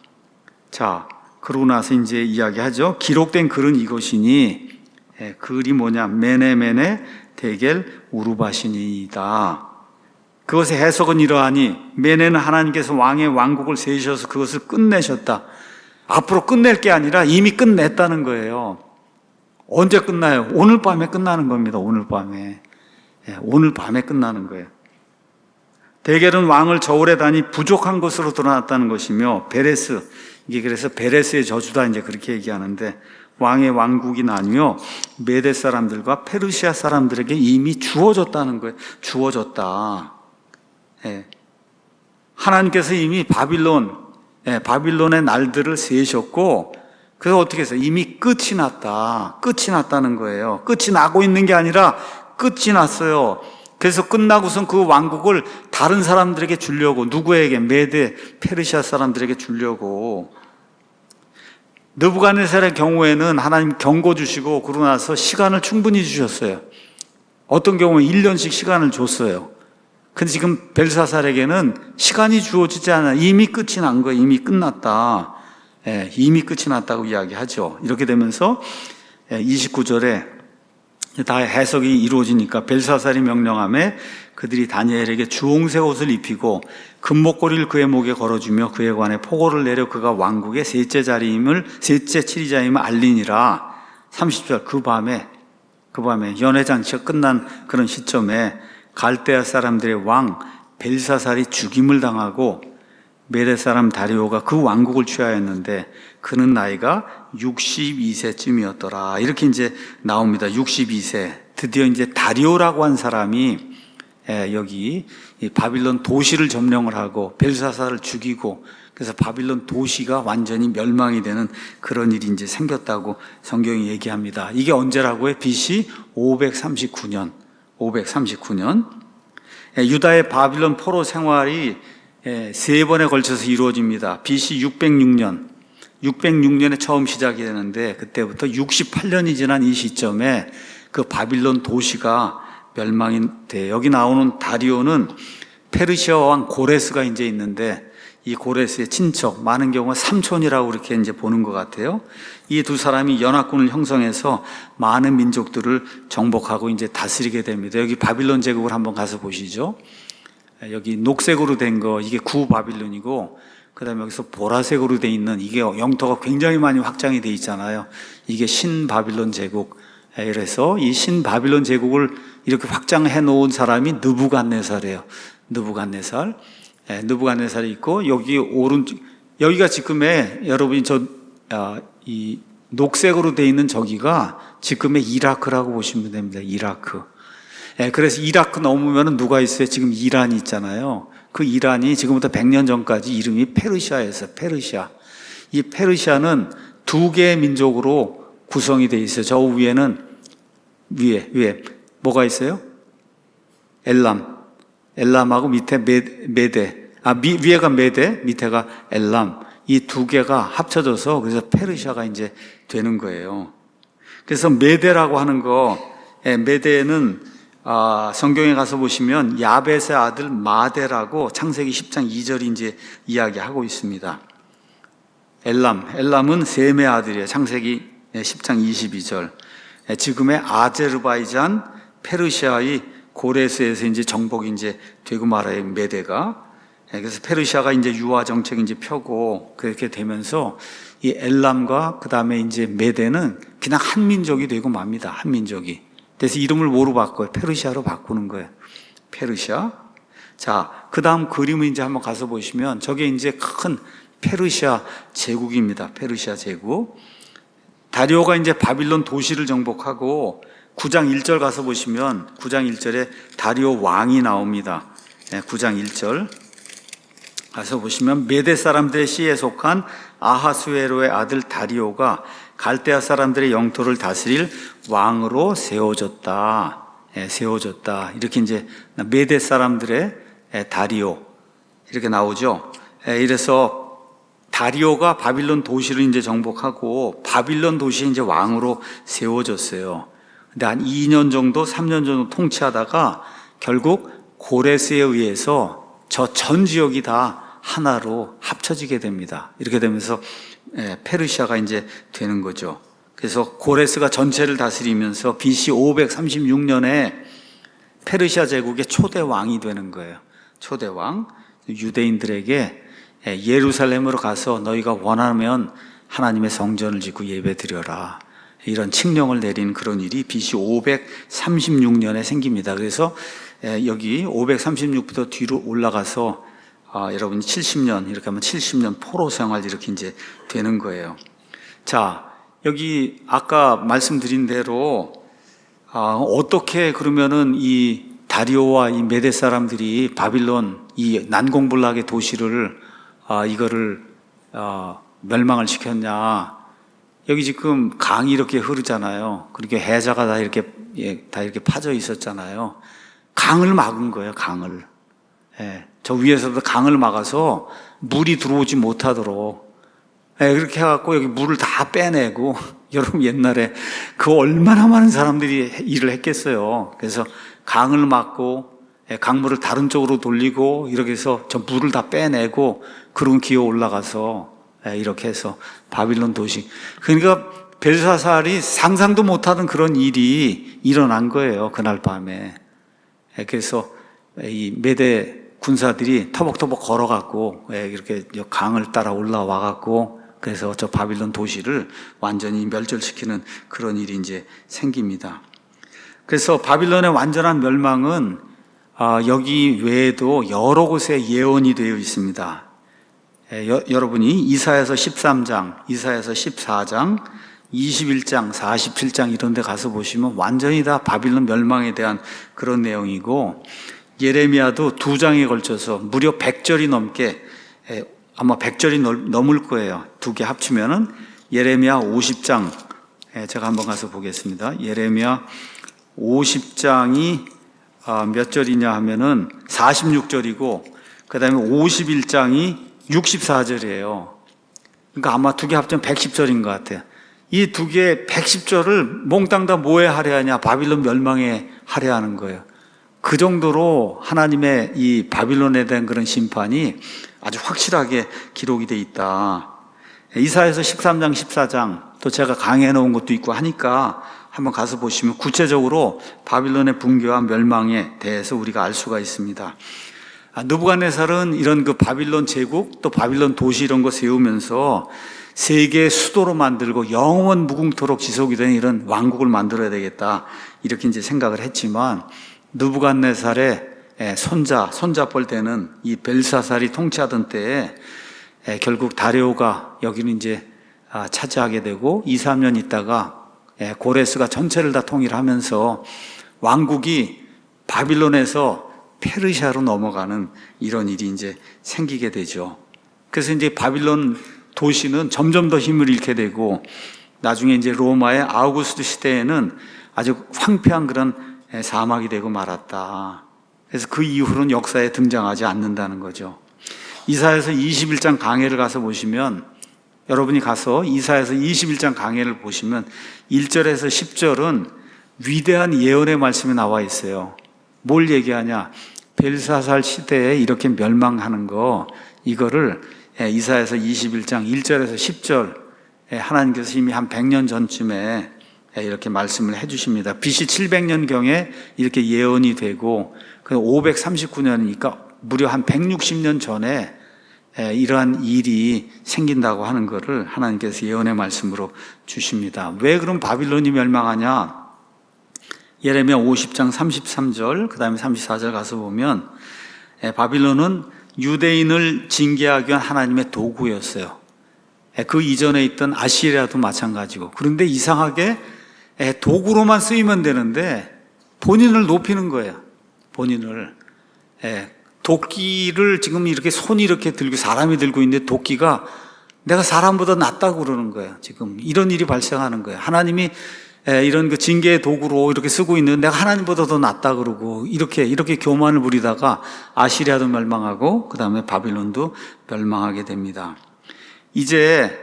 자, 그러고 나서 이제 이야기하죠. 기록된 글은 이것이니 글이 뭐냐? 메네 데겔 우르바시니이다. 그것의 해석은 이러하니 메네는 하나님께서 왕의 왕국을 세우셔서 그것을 끝내셨다. 앞으로 끝낼 게 아니라 이미 끝냈다는 거예요. 언제 끝나요? 오늘 밤에 끝나는 겁니다. 오늘 밤에. 오늘 밤에 끝나는 거예요. 대개는 왕을 저울에 다니 부족한 것으로 드러났다는 것이며, 베레스, 이게 그래서 베레스의 저주다 이제 그렇게 얘기하는데, 왕의 왕국이 나뉘어 메대 사람들과 페르시아 사람들에게 이미 주어졌다는 거예요. 주어졌다. 예. 하나님께서 이미 바빌론의 날들을 세셨고, 그래서 어떻게 했어요? 이미 끝이 났다. 끝이 났다는 거예요. 끝이 나고 있는 게 아니라 끝이 났어요. 그래서 끝나고선 그 왕국을 다른 사람들에게 주려고, 누구에게? 메대, 페르시아 사람들에게 주려고. 느부갓네살의 경우에는 하나님 경고 주시고 그러고 나서 시간을 충분히 주셨어요. 어떤 경우는 1년씩 시간을 줬어요. 근데 지금 벨사살에게는 시간이 주어지지 않아요. 이미 끝이 난 거예요. 이미 끝났다. 예, 이미 끝이 났다고 이야기하죠. 이렇게 되면서 29절에 다 해석이 이루어지니까 벨사살이 명령하며 그들이 다니엘에게 주홍색 옷을 입히고 금목걸이를 그의 목에 걸어주며 그의 관에 포고를 내려 그가 왕국의 셋째 치리자임을 알리니라. 30절 그 밤에 연회장치가 끝난 그런 시점에 갈대아 사람들의 왕 벨사살이 죽임을 당하고 메대 사람 다리오가 그 왕국을 취하였는데 그는 나이가 62세쯤이었더라. 이렇게 이제 나옵니다. 62세. 드디어 이제 다리오라고 한 사람이 여기 바빌론 도시를 점령을 하고 벨사살을 죽이고, 그래서 바빌론 도시가 완전히 멸망이 되는 그런 일이 이제 생겼다고 성경이 얘기합니다. 이게 언제라고요? BC 539년. 유다의 바빌론 포로 생활이 세 번에 걸쳐서 이루어집니다. BC 606년에 처음 시작이 되는데, 그때부터 68년이 지난 이 시점에 그 바빌론 도시가 멸망이 돼. 여기 나오는 다리오는 페르시아 왕 고레스가 이제 있는데, 이 고레스의 친척, 많은 경우가 삼촌이라고 그렇게 이제 보는 것 같아요. 이 두 사람이 연합군을 형성해서 많은 민족들을 정복하고 이제 다스리게 됩니다. 여기 바빌론 제국을 한번 가서 보시죠. 여기 녹색으로 된 거, 이게 구바빌론이고, 그 다음에 여기서 보라색으로 돼 있는, 이게 영토가 굉장히 많이 확장이 돼 있잖아요. 이게 신바빌론 제국. 그래서 이 신바빌론 제국을 이렇게 확장해 놓은 사람이 느부갓네살이에요. 느부갓네살이 있고, 여기 여기가 지금의, 여러분이 이 녹색으로 돼 있는 저기가 지금의 이라크라고 보시면 됩니다. 이라크. 그래서 이라크 넘으면 누가 있어요? 지금 이란이 있잖아요. 그 이란이 지금부터 100년 전까지 이름이 페르시아였어요. 페르시아. 이 페르시아는 두 개의 민족으로 구성이 되어 있어요. 저 위에는 위에 뭐가 있어요? 엘람하고 밑에 메대. 위에가 메대, 밑에가 엘람. 이 두 개가 합쳐져서 그래서 페르시아가 이제 되는 거예요. 그래서 메대라고 하는 거, 메대는 성경에 가서 보시면 야벳의 아들 마대라고 창세기 10장 2절이 이제 이야기하고 있습니다. 엘람은 셈의 아들이에요. 창세기 10장 22절. 지금의 아제르바이잔, 페르시아의 고레스에서 이제 정복이 이제 되고 말아요. 메대가. 그래서 페르시아가 이제 유화 정책 이제 펴고 그렇게 되면서 이 엘람과 그 다음에 이제 메대는 그냥 한 민족이 되고 맙니다. 한 민족이. 그래서 이름을 뭐로 바꿔요? 페르시아로 바꾸는 거예요. 페르시아. 자, 그 다음 그림을 이제 한번 가서 보시면 저게 이제 큰 페르시아 제국입니다. 페르시아 제국. 다리오가 이제 바빌론 도시를 정복하고 9장 1절 가서 보시면 9장 1절에 다리오 왕이 나옵니다. 9장 1절 가서 보시면 메대 사람들의 시에 속한 아하수에로의 아들 다리오가 갈대아 사람들의 영토를 다스릴 왕으로 세워졌다. 세워졌다. 이렇게 이제 메대 사람들의 다리오 이렇게 나오죠. 이래서 다리오가 바빌론 도시를 이제 정복하고 바빌론 도시에 이제 왕으로 세워졌어요. 근데 한 2년 정도, 3년 정도 통치하다가 결국 고레스에 의해서 저 전 지역이 다 하나로 합쳐지게 됩니다. 이렇게 되면서 페르시아가 이제 되는 거죠. 그래서 고레스가 전체를 다스리면서 BC 536년에 페르시아 제국의 초대 왕이 되는 거예요. 초대 왕. 유대인들에게 예루살렘으로 가서 너희가 원하면 하나님의 성전을 짓고 예배 드려라. 이런 칙령을 내린 그런 일이 BC 536년에 생깁니다. 그래서 여기 536부터 뒤로 올라가서 여러분이 70년 이렇게 하면 70년 포로 생활 이렇게 이제 되는 거예요. 자, 여기 아까 말씀드린 대로 어떻게 그러면은 이 다리오와 이 메대 사람들이 바빌론 이 난공불락의 도시를 이거를 멸망을 시켰냐? 여기 지금 강이 이렇게 흐르잖아요. 그렇게 해자가 다 이렇게 파져 있었잖아요. 강을 막은 거예요, 강을. 저 위에서도 강을 막아서 물이 들어오지 못하도록. 그렇게 해갖고 여기 물을 다 빼내고, 여러분 옛날에 그 얼마나 많은 사람들이 일을 했겠어요. 그래서 강을 막고, 강물을 다른 쪽으로 돌리고, 이렇게 해서 저 물을 다 빼내고, 그런 기어 올라가서, 이렇게 해서 바빌론 도시. 그러니까 벨사살이 상상도 못하던 그런 일이 일어난 거예요, 그날 밤에. 그래서 이 메대 군사들이 터벅터벅 걸어갖고 이렇게 강을 따라 올라와갖고 그래서 저 바빌론 도시를 완전히 멸절시키는 그런 일이 이제 생깁니다. 그래서 바빌론의 완전한 멸망은 여기 외에도 여러 곳에 예언이 되어 있습니다. 여러분이 이사야서 13장, 이사야서 14장, 21장, 47장 이런 데 가서 보시면 완전히 다 바빌론 멸망에 대한 그런 내용이고, 예레미야도 2장에 걸쳐서 무려 100절이 넘게, 아마 100절이 넘을 거예요. 두 개 합치면은 예레미야 50장, 제가 한번 가서 보겠습니다. 예레미야 50장이 몇 절이냐 하면은 46절이고, 그 다음에 51장이 64절이에요. 그러니까 아마 두 개 합치면 110절인 것 같아요. 이 두 개 110절을 몽땅 다 뭐에 할애하냐? 바빌론 멸망에 할애하는 거예요. 그 정도로 하나님의 이 바빌론에 대한 그런 심판이 아주 확실하게 기록이 돼 있다. 이사야서 13장, 14장 또 제가 강의해 놓은 것도 있고 하니까 한번 가서 보시면 구체적으로 바빌론의 붕괴와 멸망에 대해서 우리가 알 수가 있습니다. 느부갓네살은 이런 그 바빌론 제국 또 바빌론 도시 이런 거 세우면서 세계의 수도로 만들고 영원 무궁토록 지속이 되는 이런 왕국을 만들어야 되겠다 이렇게 이제 생각을 했지만, 느부갓네살의 손자뻘 되는 이 벨사살이 통치하던 때에 결국 다리오가 여기는 이제 차지하게 되고 2, 3년 있다가 고레스가 전체를 다 통일하면서 왕국이 바빌론에서 페르시아로 넘어가는 이런 일이 이제 생기게 되죠. 그래서 이제 바빌론 도시는 점점 더 힘을 잃게 되고, 나중에 이제 로마의 아우구스투 시대에는 아주 황폐한 그런 사막이 되고 말았다. 그래서 그 이후로는 역사에 등장하지 않는다는 거죠. 이사야서 21장 강해를 가서 보시면, 여러분이 가서 이사야서 21장 강해를 보시면 1절에서 10절은 위대한 예언의 말씀이 나와 있어요. 뭘 얘기하냐? 벨사살 시대에 이렇게 멸망하는 거, 이거를 이사야서 21장 1절에서 10절 하나님께서 이미 한 100년 전쯤에 이렇게 말씀을 해주십니다. BC 700년경에 이렇게 예언이 되고 539년이니까 무려 한 160년 전에 이러한 일이 생긴다고 하는 것을 하나님께서 예언의 말씀으로 주십니다. 왜 그럼 바빌론이 멸망하냐? 예레미야 50장 33절 그 다음에 34절 가서 보면 바빌론은 유대인을 징계하기 위한 하나님의 도구였어요. 그 이전에 있던 아시리아도 마찬가지고. 그런데 이상하게 도구로만 쓰이면 되는데 본인을 높이는 거예요. 본인을. 도끼를 지금 이렇게 손이 이렇게 들고 사람이 들고 있는데 도끼가 내가 사람보다 낫다고 그러는 거예요. 지금 이런 일이 발생하는 거예요. 하나님이 이런 그 징계의 도구로 이렇게 쓰고 있는데 내가 하나님보다 더 낫다 그러고 이렇게 교만을 부리다가 아시리아도 멸망하고 그 다음에 바빌론도 멸망하게 됩니다. 이제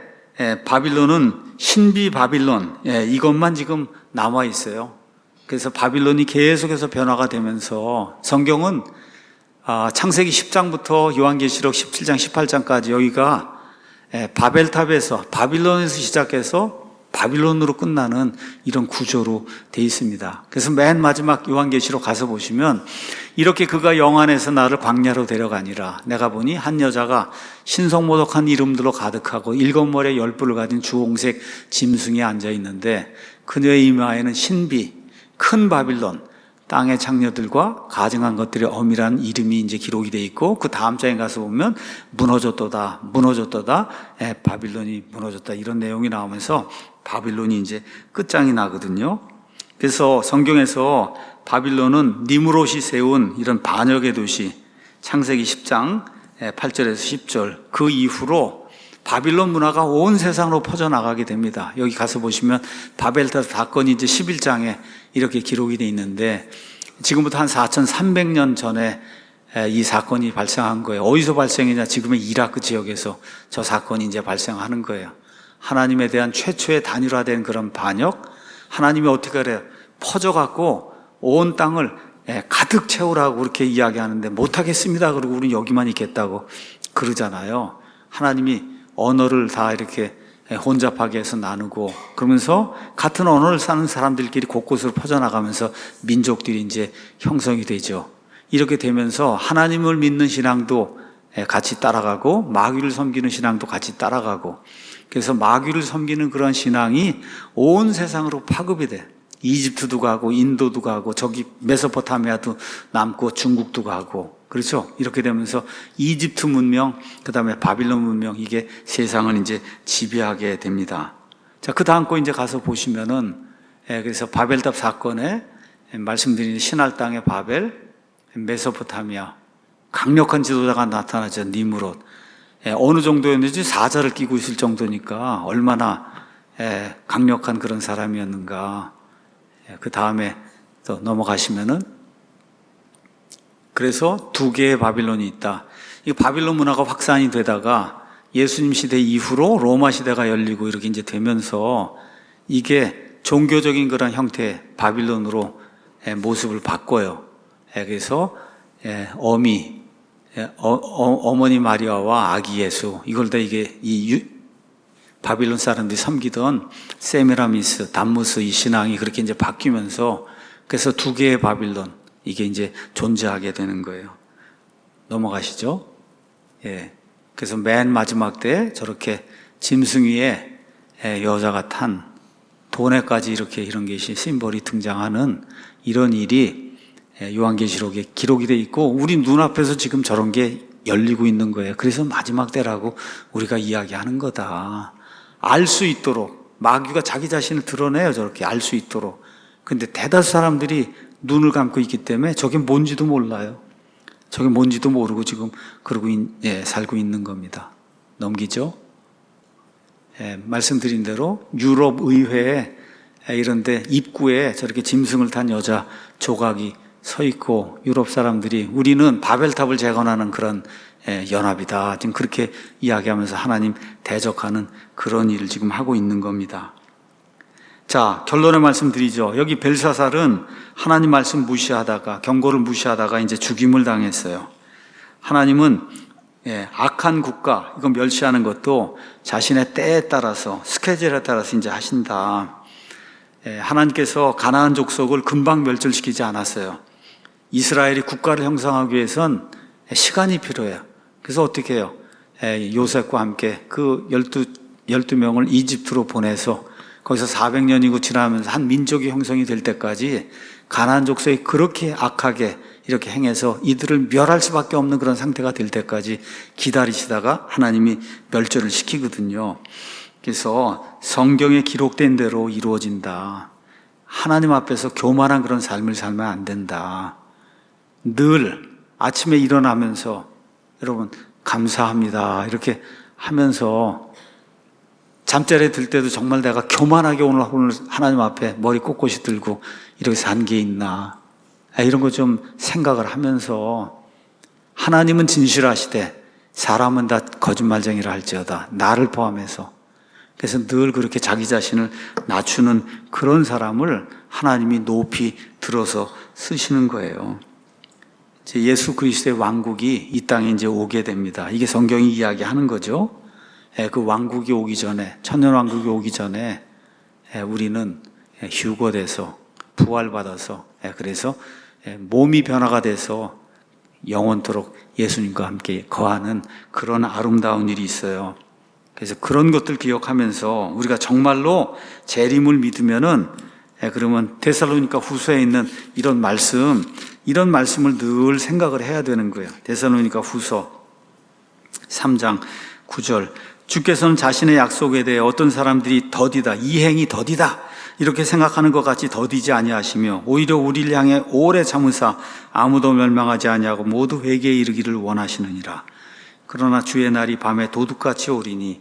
바빌론은 신비 바빌론 이것만 지금 남아 있어요. 그래서 바빌론이 계속해서 변화가 되면서 성경은 창세기 10장부터 요한계시록 17장 18장까지 여기가 바벨탑에서 바빌론에서 시작해서 바빌론으로 끝나는 이런 구조로 돼 있습니다. 그래서 맨 마지막 요한계시록 가서 보시면 이렇게 그가 영안에서 나를 광야로 데려가니라. 내가 보니 한 여자가 신성모독한 이름들로 가득하고 7머리에 10뿔을 가진 주홍색 짐승이 앉아 있는데 그녀의 이마에는 신비, 큰 바빌론, 땅의 창녀들과 가증한 것들의 엄밀한 이름이 이제 기록이 돼 있고 그 다음 장에 가서 보면 무너졌도다, 무너졌도다, 바빌론이 무너졌다 이런 내용이 나오면서 바빌론이 이제 끝장이 나거든요. 그래서 성경에서 바빌론은 니무롯이 세운 이런 반역의 도시, 창세기 10장 8절에서 10절 그 이후로 바빌론 문화가 온 세상으로 퍼져나가게 됩니다. 여기 가서 보시면 바벨탑 사건이 이제 11장에 이렇게 기록이 되어 있는데 지금부터 한 4,300년 전에 이 사건이 발생한 거예요. 어디서 발생했냐? 지금의 이라크 지역에서 저 사건이 이제 발생하는 거예요. 하나님에 대한 최초의 단일화된 그런 반역, 하나님이 어떻게 그래요? 퍼져갖고 온 땅을 가득 채우라고 그렇게 이야기하는데 못하겠습니다. 그러고 우리는 여기만 있겠다고 그러잖아요. 하나님이 언어를 다 이렇게 혼잡하게 해서 나누고 그러면서 같은 언어를 사는 사람들끼리 곳곳으로 퍼져나가면서 민족들이 이제 형성이 되죠. 이렇게 되면서 하나님을 믿는 신앙도 같이 따라가고 마귀를 섬기는 신앙도 같이 따라가고 그래서 마귀를 섬기는 그런 신앙이 온 세상으로 파급이 돼. 이집트도 가고 인도도 가고 저기 메소포타미아도 남고 중국도 가고 그렇죠? 이렇게 되면서 이집트 문명, 그 다음에 바빌론 문명 이게 세상을 이제 지배하게 됩니다. 자, 그 다음 거 이제 가서 보시면은 그래서 바벨탑 사건에 말씀드린 신할 땅의 바벨, 메소포타미아 강력한 지도자가 나타나죠. 니무롯. 어느 정도였는지 사자를 끼고 있을 정도니까 얼마나 강력한 그런 사람이었는가. 그 다음에 또 넘어가시면은 그래서 두 개의 바빌론이 있다. 이 바빌론 문화가 확산이 되다가 예수님 시대 이후로 로마 시대가 열리고 이렇게 이제 되면서 이게 종교적인 그런 형태의 바빌론으로 모습을 바꿔요. 그래서 어머니 마리아와 아기 예수 이걸 다 이게 바빌론 사람들이 섬기던 세미라미스, 담무스 이 신앙이 그렇게 이제 바뀌면서 그래서 두 개의 바빌론 이게 이제 존재하게 되는 거예요. 넘어가시죠. 그래서 맨 마지막 때 저렇게 짐승 위에 여자가 탄 도네까지 이렇게 이런 것이 심볼이 등장하는 이런 일이 요한계시록에 기록이 돼 있고 우리 눈앞에서 지금 저런 게 열리고 있는 거예요. 그래서 마지막 때라고 우리가 이야기하는 거다. 알 수 있도록 마귀가 자기 자신을 드러내요. 저렇게 알 수 있도록. 근데 대다수 사람들이 눈을 감고 있기 때문에 저게 뭔지도 몰라요. 저게 뭔지도 모르고 지금 그러고 살고 있는 겁니다. 넘기죠. 말씀드린 대로 유럽 의회에 이런데 입구에 저렇게 짐승을 탄 여자 조각이 서 있고 유럽 사람들이 우리는 바벨탑을 재건하는 그런 연합이다. 지금 그렇게 이야기하면서 하나님 대적하는 그런 일을 지금 하고 있는 겁니다. 자, 결론의 말씀 드리죠. 여기 벨사살은 하나님 말씀 무시하다가 경고를 무시하다가 이제 죽임을 당했어요. 하나님은 악한 국가 이거 멸시하는 것도 자신의 때에 따라서 스케줄에 따라서 이제 하신다. 하나님께서 가나안 족속을 금방 멸절시키지 않았어요. 이스라엘이 국가를 형성하기 위해선 시간이 필요해요. 그래서 어떻게 해요? 요셉과 함께 그 12명을 이집트로 보내서 거기서 400년이고 지나면서 한 민족이 형성이 될 때까지 가나안 족속이 그렇게 악하게 이렇게 행해서 이들을 멸할 수밖에 없는 그런 상태가 될 때까지 기다리시다가 하나님이 멸절을 시키거든요. 그래서 성경에 기록된 대로 이루어진다. 하나님 앞에서 교만한 그런 삶을 살면 안 된다. 늘 아침에 일어나면서 여러분 감사합니다 이렇게 하면서 잠자리에 들 때도 정말 내가 교만하게 오늘 하나님 앞에 머리 꼿꼿이 들고 이렇게 산 게 있나 이런 거 좀 생각을 하면서 하나님은 진실하시되 사람은 다 거짓말쟁이라 할지어다 나를 포함해서 그래서 늘 그렇게 자기 자신을 낮추는 그런 사람을 하나님이 높이 들어서 쓰시는 거예요. 이제 예수 그리스도의 왕국이 이 땅에 이제 오게 됩니다. 이게 성경이 이야기하는 거죠. 그 왕국이 오기 전에 천년 왕국이 오기 전에 우리는 휴거돼서 부활받아서 그래서 몸이 변화가 돼서 영원토록 예수님과 함께 거하는 그런 아름다운 일이 있어요. 그래서 그런 것들 기억하면서 우리가 정말로 재림을 믿으면은 그러면 데살로니가 후서에 있는 이런 말씀을 늘 생각을 해야 되는 거예요. 데살로니가 후서 3장 9절, 주께서는 자신의 약속에 대해 어떤 사람들이 더디다, 이 행이 더디다 이렇게 생각하는 것 같이 더디지 아니하시며 오히려 우리를 향해 오래 참으사 아무도 멸망하지 아니하고 모두 회개에 이르기를 원하시느니라. 그러나 주의 날이 밤에 도둑같이 오리니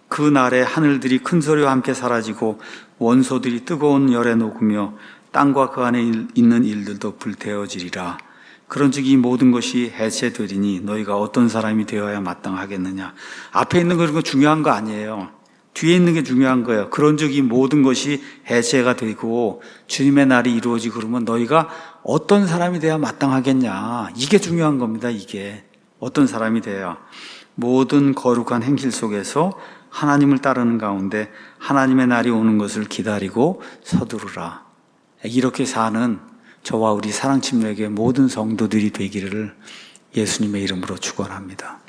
그 날에 하늘들이 큰 소리와 함께 사라지고 원소들이 뜨거운 열에 녹으며 땅과 그 안에 있는 일들도 불태워지리라. 그런즉 이 모든 것이 해체되리니 너희가 어떤 사람이 되어야 마땅하겠느냐. 앞에 있는 거 중요한 거 아니에요. 뒤에 있는 게 중요한 거예요. 그런즉 이 모든 것이 해체가 되고 주님의 날이 이루어지고 그러면 너희가 어떤 사람이 되어야 마땅하겠냐. 이게 중요한 겁니다. 이게 어떤 사람이 되어야. 모든 거룩한 행실 속에서 하나님을 따르는 가운데 하나님의 날이 오는 것을 기다리고 서두르라. 이렇게 사는 저와 우리 사랑침례교회 모든 성도들이 되기를 예수님의 이름으로 축원합니다.